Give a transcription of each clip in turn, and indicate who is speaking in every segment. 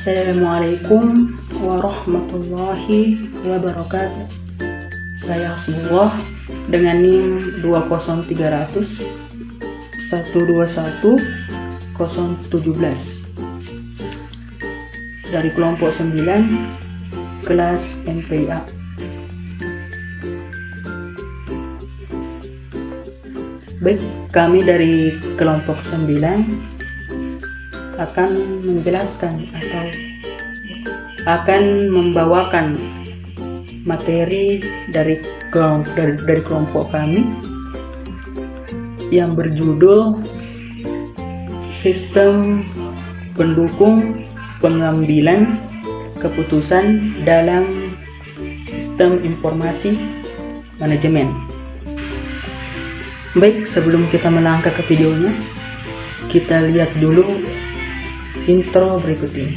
Speaker 1: Assalamualaikum warahmatullahi wabarakatuh. Saya Hasbullah dengan NIM 20300 121 017 dari kelompok 9 kelas MPA. Baik, kami dari kelompok 9 akan menjelaskan atau akan membawakan materi dari kelompok kami yang berjudul Sistem Pendukung Pengambilan Keputusan dalam Sistem Informasi Manajemen. Baik, sebelum kita melangkah ke videonya, kita lihat dulu intro berikut ini.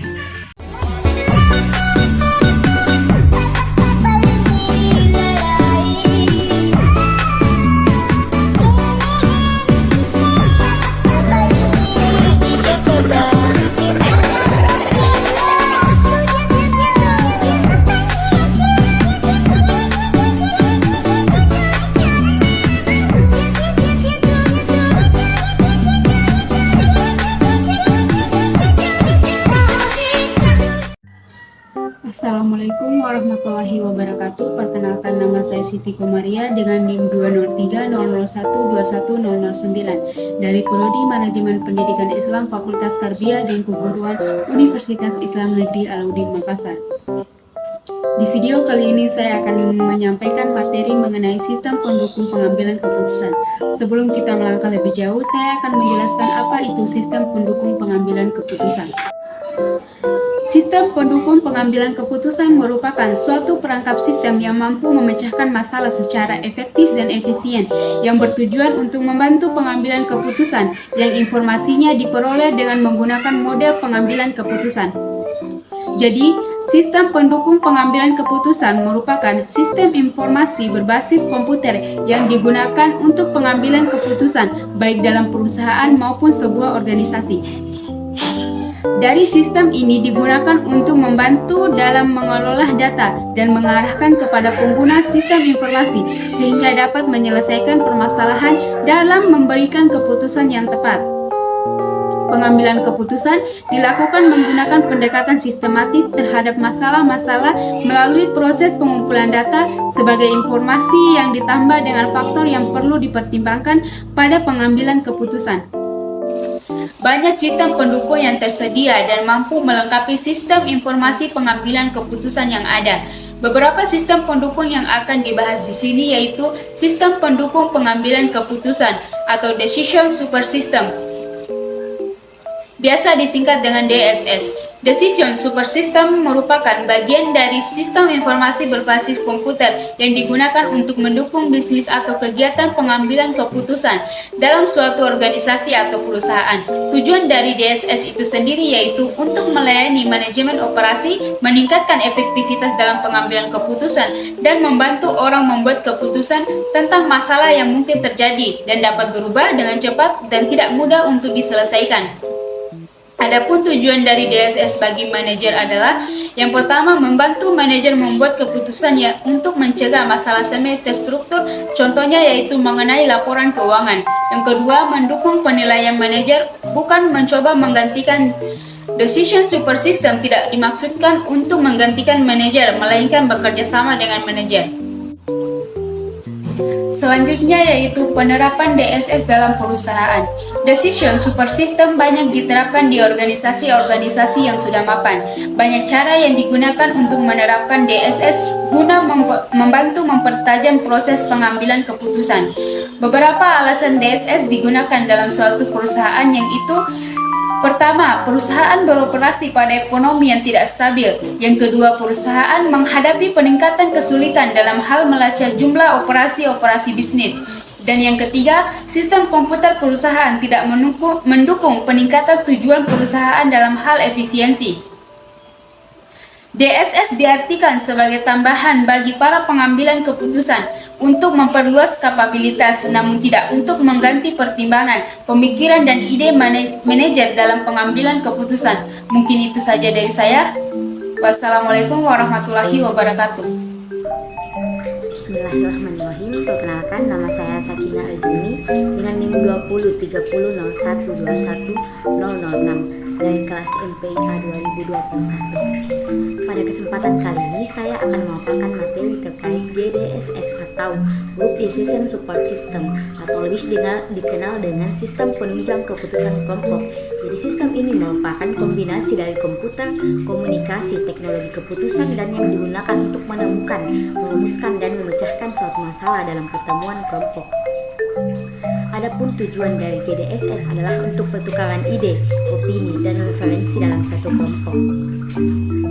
Speaker 2: Assalamualaikum warahmatullahi wabarakatuh. Perkenalkan, nama saya Siti Komaria dengan NIM 20300121009 dari Prodi Manajemen Pendidikan Islam Fakultas Tarbiyah dan Keguruan Universitas Islam Negeri Alauddin Makassar. Di video kali ini saya akan menyampaikan materi mengenai sistem pendukung pengambilan keputusan. Sebelum kita melangkah lebih jauh, saya akan menjelaskan apa itu sistem pendukung pengambilan keputusan. Sistem pendukung pengambilan keputusan merupakan suatu perangkap sistem yang mampu memecahkan masalah secara efektif dan efisien, yang bertujuan untuk membantu pengambilan keputusan yang informasinya diperoleh dengan menggunakan model pengambilan keputusan. Jadi, sistem pendukung pengambilan keputusan merupakan sistem informasi berbasis komputer yang digunakan untuk pengambilan keputusan baik dalam perusahaan maupun sebuah organisasi. Dari sistem ini digunakan untuk membantu dalam mengelola data dan mengarahkan kepada pengguna sistem informasi sehingga dapat menyelesaikan permasalahan dalam memberikan keputusan yang tepat. Pengambilan keputusan dilakukan menggunakan pendekatan sistematik terhadap masalah-masalah melalui proses pengumpulan data sebagai informasi yang ditambah dengan faktor yang perlu dipertimbangkan pada pengambilan keputusan. Banyak sistem pendukung yang tersedia dan mampu melengkapi sistem informasi pengambilan keputusan yang ada. Beberapa sistem pendukung yang akan dibahas di sini yaitu sistem pendukung pengambilan keputusan atau Decision Support System, biasa disingkat dengan DSS. Decision Support System merupakan bagian dari sistem informasi berbasis komputer yang digunakan untuk mendukung bisnis atau kegiatan pengambilan keputusan dalam suatu organisasi atau perusahaan. Tujuan dari DSS itu sendiri yaitu untuk melayani manajemen operasi, meningkatkan efektivitas dalam pengambilan keputusan, dan membantu orang membuat keputusan tentang masalah yang mungkin terjadi dan dapat berubah dengan cepat dan tidak mudah untuk diselesaikan. Adapun tujuan dari DSS bagi manajer adalah yang pertama, membantu manajer membuat keputusan untuk mencegah masalah semi terstruktur, contohnya yaitu mengenai laporan keuangan. Yang kedua, mendukung penilaian manajer, bukan mencoba menggantikan. Decision Support System tidak dimaksudkan untuk menggantikan manajer, melainkan bekerja sama dengan manajer. Selanjutnya yaitu penerapan DSS dalam perusahaan. Decision Support System banyak diterapkan di organisasi-organisasi yang sudah mapan. Banyak cara yang digunakan untuk menerapkan DSS guna membantu mempertajam proses pengambilan keputusan. Beberapa alasan DSS digunakan dalam suatu perusahaan yang itu: pertama, perusahaan beroperasi pada ekonomi yang tidak stabil. Yang kedua, perusahaan menghadapi peningkatan kesulitan dalam hal melacak jumlah operasi-operasi bisnis. Dan yang ketiga, sistem komputer perusahaan tidak mendukung peningkatan tujuan perusahaan dalam hal efisiensi. DSS diartikan sebagai tambahan bagi para pengambilan keputusan untuk memperluas kapabilitas, namun tidak untuk mengganti pertimbangan, pemikiran, dan ide manajer dalam pengambilan keputusan. Mungkin itu saja dari saya. Wassalamualaikum warahmatullahi wabarakatuh.
Speaker 3: Bismillahirrahmanirrahim. Perkenalkan, nama saya Sakina Aljumi dengan NIM 203001210006 dari kelas MPIK 2021. Pada kesempatan kali ini saya akan memaparkan materi terkait GDSS atau Group Decision Support System, atau lebih dikenal dengan sistem penunjang keputusan kelompok. Jadi sistem ini merupakan kombinasi dari komputer, komunikasi, teknologi keputusan, dan yang digunakan untuk menemukan, merumuskan, dan memecahkan suatu masalah dalam pertemuan kelompok. Adapun tujuan dari GDSS adalah untuk pertukaran ide, opini, dan referensi dalam satu kelompok.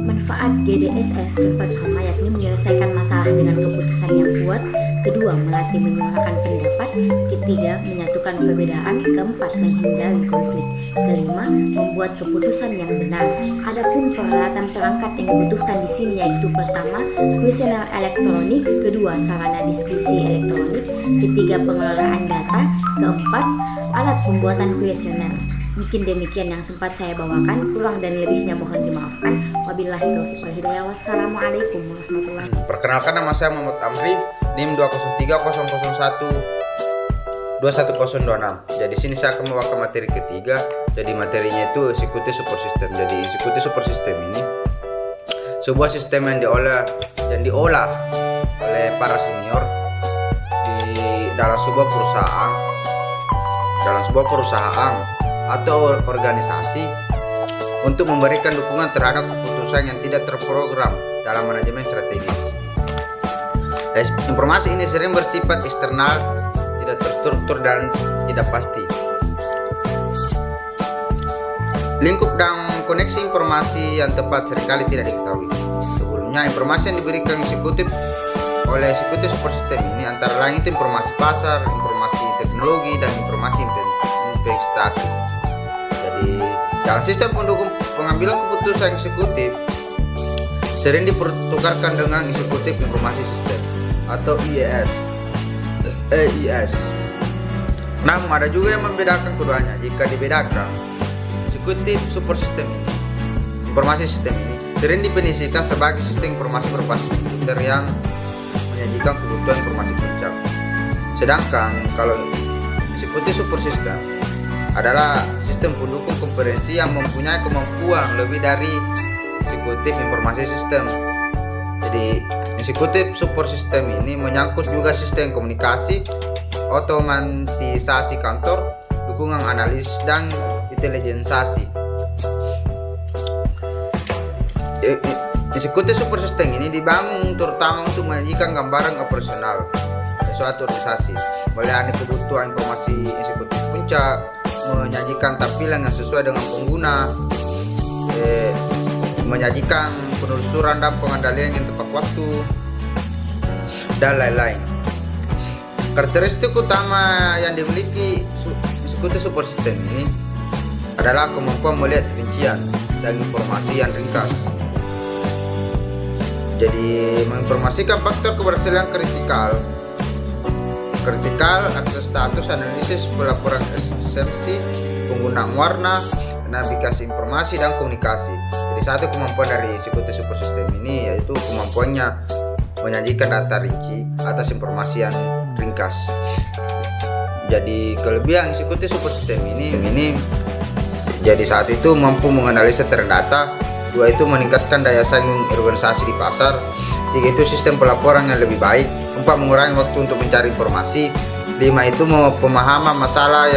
Speaker 3: Manfaat GDSS yang pertama yakni menyelesaikan masalah dengan keputusan yang kuat, kedua melatih menyuarakan pendapat, ketiga menyatukan perbedaan, keempat menghindari konflik, kelima membuat keputusan yang benar. Adapun peralatan perangkat yang dibutuhkan di sini yaitu pertama kuesioner elektronik, kedua sarana diskusi elektronik, ketiga pengelolaan data, keempat alat pembuatan kuesioner. Mungkin demikian yang sempat saya bawakan, kurang dan lebihnya mohon dimaafkan. Wabillahi taufiq wal hidayah. Wassalamualaikum warahmatullahi wabarakatuh.
Speaker 4: Perkenalkan, nama saya Muhammad Amri, NIM 2030001210026. Jadi sini saya akan membawakan materi ketiga. Jadi materinya itu executive support system. Jadi executive support system ini sebuah sistem yang diolah oleh para senior dalam sebuah perusahaan atau organisasi untuk memberikan dukungan terhadap keputusan yang tidak terprogram dalam manajemen strategis. Informasi ini sering bersifat eksternal, tidak terstruktur, dan tidak pasti. Lingkup dan koneksi informasi yang tepat seringkali tidak diketahui. Sebelumnya, informasi yang diberikan oleh eksekutif support system ini antara lain itu informasi pasar, informasi teknologi, dan informasi investasi. Jadi dalam sistem pendukung pengambilan keputusan eksekutif sering dipertukarkan dengan eksekutif informasi sistem atau EIS. Namun ada juga yang membedakan keduanya. Jika dibedakan, eksekutif support system ini, informasi sistem ini sering definisikan sebagai sistem informasi berbasis komputer yang menyajikan kebutuhan informasi puncak. Sedangkan kalau executive support system adalah sistem pendukung kompetensi yang mempunyai kemampuan lebih dari eksekutif informasi sistem. Jadi executive support system ini menyangkut juga sistem komunikasi, otomatisasi kantor, dukungan analisis, dan intelijensiasi. Executive support system ini dibangun terutama untuk menyajikan gambaran operasional suatu organisasi, melayani kebutuhan informasi eksekutif puncak, menyajikan tampilan yang sesuai dengan pengguna, menyajikan penelusuran dan pengendalian yang tepat waktu, dan lain-lain. Karakteristik utama yang dimiliki executive support system ini adalah kemampuan melihat rincian dan informasi yang ringkas. Jadi menginformasikan faktor keberhasilan kritikal, akses status, analisis, pelaporan eksepsi, penggunaan warna, navigasi informasi, dan komunikasi. Jadi satu kemampuan dari executive support system ini yaitu kemampuannya menyajikan data rinci atas informasi yang ringkas. Jadi kelebihan executive support system ini jadi saat itu mampu menganalisa data, dua itu meningkatkan daya saing organisasi di pasar, tiga itu sistem pelaporan yang lebih baik, empat mengurangi waktu untuk mencari informasi, lima itu pemahaman masalah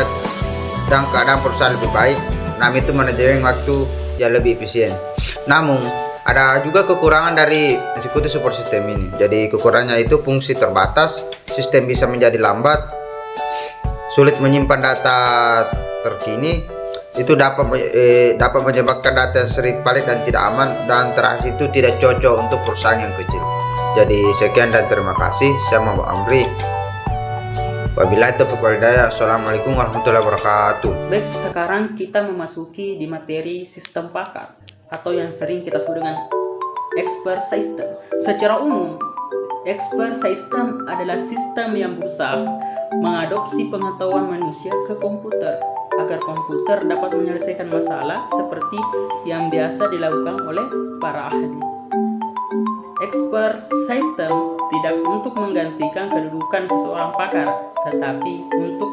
Speaker 4: dan keadaan perusahaan lebih baik, enam itu manajemen waktu yang lebih efisien. Namun ada juga kekurangan dari executive support system ini. Jadi kekurangannya itu fungsi terbatas, sistem bisa menjadi lambat, sulit menyimpan data terkini, itu dapat menyebabkan data sering valid dan tidak aman, dan terakhir itu tidak cocok untuk perusahaan yang kecil. Jadi sekian dan terima kasih. Saya Muhammad Amri. Wabillahi taufiq wal hidayah. Assalamualaikum warahmatullahi wabarakatuh.
Speaker 1: Baik, sekarang kita memasuki di materi sistem pakar atau yang sering kita sebut dengan expert system. Secara umum, Expert system adalah sistem yang berusaha mengadopsi pengetahuan manusia ke komputer agar komputer dapat menyelesaikan masalah seperti yang biasa dilakukan oleh para ahli. Expert system tidak untuk menggantikan kedudukan seseorang pakar, tetapi untuk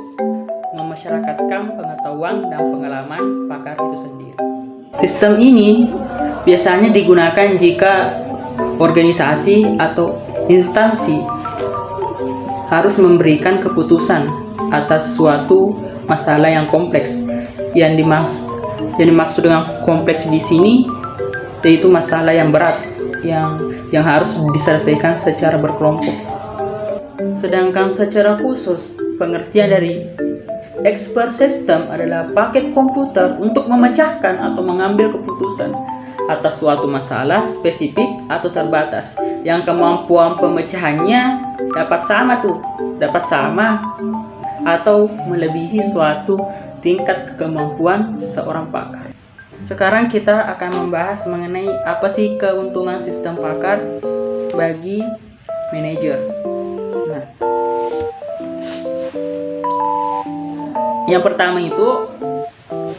Speaker 1: memasyarakatkan pengetahuan dan pengalaman pakar itu sendiri. Sistem ini biasanya digunakan jika organisasi atau instansi harus memberikan keputusan atas suatu masalah yang kompleks. Yang dimaksud dengan kompleks di sini yaitu masalah yang berat yang harus diselesaikan secara berkelompok. Sedangkan secara khusus, pengertian dari expert system adalah paket komputer untuk memecahkan atau mengambil keputusan atas suatu masalah spesifik atau terbatas yang kemampuan pemecahannya dapat sama atau melebihi suatu tingkat kemampuan seorang pakar. Sekarang kita akan membahas mengenai apa sih keuntungan sistem pakar bagi manajer. Nah, yang pertama itu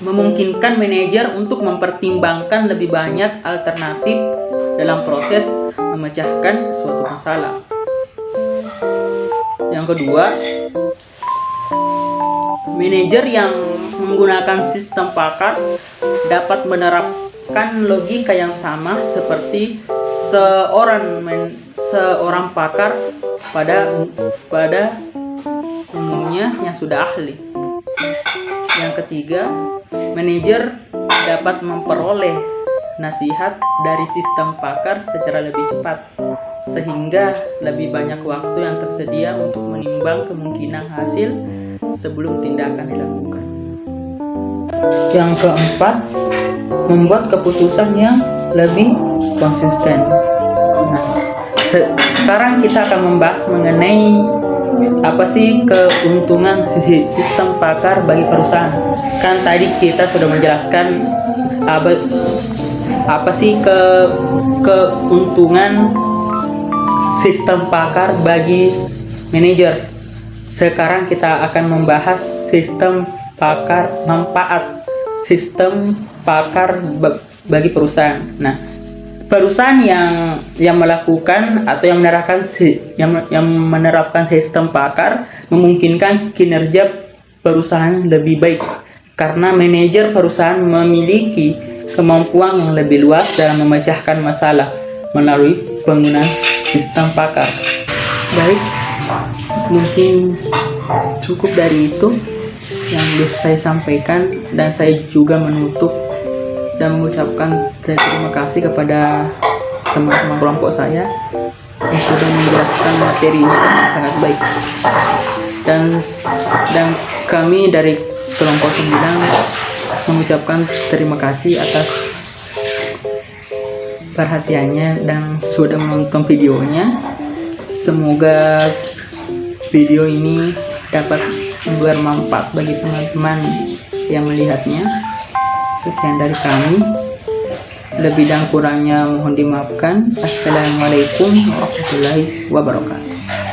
Speaker 1: memungkinkan manajer untuk mempertimbangkan lebih banyak alternatif dalam proses memecahkan suatu masalah. Yang kedua, manajer yang menggunakan sistem pakar dapat menerapkan logika yang sama seperti seorang pakar pada umumnya yang sudah ahli. Yang ketiga, manajer dapat memperoleh nasihat dari sistem pakar secara lebih cepat, sehingga lebih banyak waktu yang tersedia untuk menimbang kemungkinan hasil sebelum tindakan dilakukan. Yang keempat, membuat keputusan yang lebih konsisten. Nah, sekarang kita akan membahas mengenai apa sih keuntungan sistem pakar bagi perusahaan. Kan tadi kita sudah menjelaskan apa sih keuntungan sistem pakar bagi manajer. Sekarang kita akan membahas sistem pakar manfaat sistem pakar bagi perusahaan. Nah, perusahaan yang melakukan atau yang menerapkan sistem pakar memungkinkan kinerja perusahaan lebih baik karena manajer perusahaan memiliki kemampuan yang lebih luas dalam memecahkan masalah melalui penggunaan sistem pakar. Baik, mungkin cukup dari itu yang bisa saya sampaikan, dan saya juga menutup dan mengucapkan terima kasih kepada teman-teman kelompok saya yang sudah menjelaskan materinya dengan sangat baik, dan kami dari kelompok 9 mengucapkan terima kasih atas perhatiannya dan sudah menonton videonya. Semoga video ini dapat bermanfaat bagi teman-teman yang melihatnya. Sekian dari kami, lebih dan kurangnya mohon dimaafkan. Assalamualaikum warahmatullahi wabarakatuh.